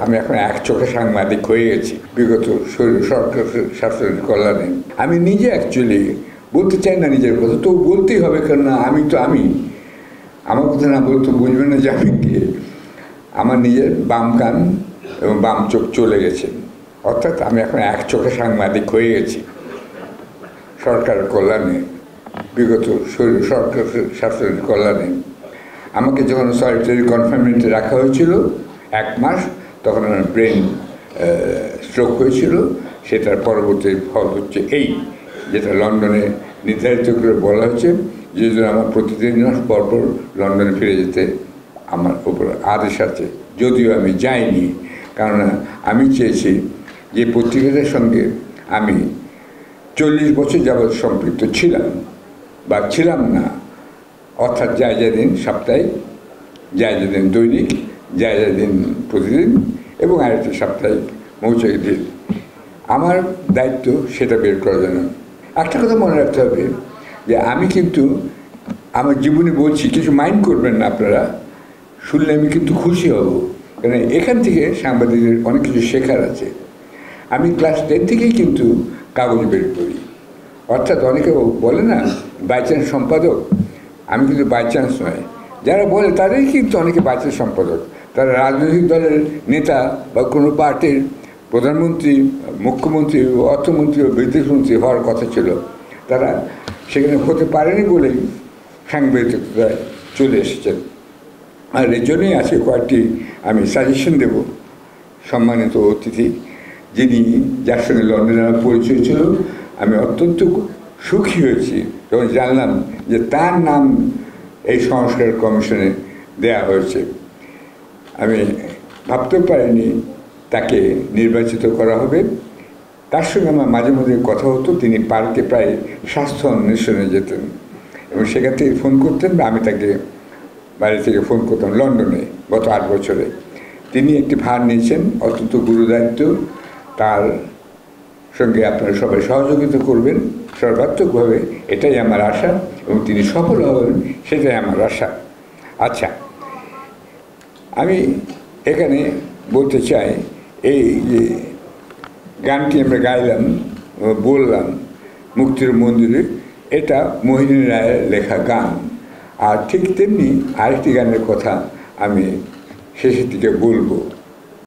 আমি এখন এক চোখে সাংবাদিক হয়ে গেছি বিগত সরকার শাসনের কল্যাণে। আমি নিজে অ্যাকচুয়ালি বলতে চাই না নিজের কথা, তো বলতেই হবে, কারণ আমি তো আমার কথা না বলতে বুঝবে না যে আমি কে। আমার নিজের বাম কান এবং বাম চোখ চলে গেছে, অর্থাৎ আমি এখন এক চোখে সাংবাদিক হয়ে গেছি সরকারের কল্যাণে, বিগত সরকার শাসনের কল্যাণে। আমাকে যখন সলিটারি কনফাইনমেন্টে রাখা হয়েছিল 1 মাস, তখন আমার ব্রেন স্ট্রোক হয়েছিল। সেটার পরবর্তী ফল হচ্ছে এই, যেটা লন্ডনে নির্ধারিত করে বলা হচ্ছে, যে জন্য আমার প্রতি 3 মাস পরপর লন্ডনে ফিরে যেতে আমার উপর আদেশ আছে। যদিও আমি যাইনি, কারণ আমি চেয়েছি যে পত্রিকাটার সঙ্গে আমি 40 বছর যাবৎ সম্পৃক্ত ছিলাম বা ছিলাম না, অর্থাৎ যায় দিন সাপ্তাহিক, যায় দিন দৈনিক, যায় দিন প্রতিদিন এবং আরেকটা সাপ্তাহিক মৌচাকি দিন। আমার দায়িত্ব সেটা বের করা যায় না। একটা কথা মনে রাখতে হবে যে আমি কিন্তু আমার জীবনে বলছি, কিছু মাইন্ড করবেন না আপনারা, শুনলে আমি কিন্তু খুশি হব, কারণ এখান থেকে সাংবাদিকদের অনেক কিছু শেখার আছে। আমি ক্লাস 10 থেকেই কিন্তু কাগজ বের করি, অর্থাৎ অনেকে বলে না বাই চান্স সম্পাদক, আমি কিন্তু বাই চান্স নয়। যারা বলে তাদেরই কিন্তু অনেকে বাই চান্স সম্পাদক। তারা রাজনৈতিক দলের নেতা বা কোনো পার্টির প্রধানমন্ত্রী, মুখ্যমন্ত্রী, অর্থমন্ত্রী ও বিদেশমন্ত্রী হওয়ার কথা ছিল, তারা সেখানে হতে পারেনি বলেই সাংবাদিকতায় চলে এসেছেন। আর এর জন্যই আছে কয়েকটি আমি সাজেশন দেব সম্মানিত অতিথি, যার সঙ্গে লন্ডনে আমার পরিচয় ছিল। আমি অত্যন্ত সুখী হয়েছি যখন জানলাম যে তার নাম এই সংস্কার কমিশনে দেয়া হয়েছে। আমি ভাবতেও পারিনি তাকে নির্বাচিত করা হবে। তার সঙ্গে আমার মাঝে মাঝে কথা হতো। তিনি পার্কে প্রায় স্বাস্থ্য অন্বেষণে যেতেন এবং সেখান থেকে ফোন করতেন, বা আমি তাকে বাইরে থেকে ফোন করতাম লন্ডনে। গত 8 বছরে তিনি একটি ভার নিয়েছেন, অত্যন্ত গুরুদায়িত্ব। তার সঙ্গে আপনারা সবাই সহযোগিতা করবেন সর্বাত্মকভাবে, এটাই আমার আশা, এবং তিনি সফল হবেন সেটাই আমার আশা। আচ্ছা, আমি এখানে বলতে চাই, এই যে গানটি আমরা গাইলাম, বললাম মুক্তির মন্দিরে, এটা মোহিনী রায়ের লেখা গান। আর ঠিক তেমনি আরেকটি গানের কথা আমি শেষের দিকে বলবো।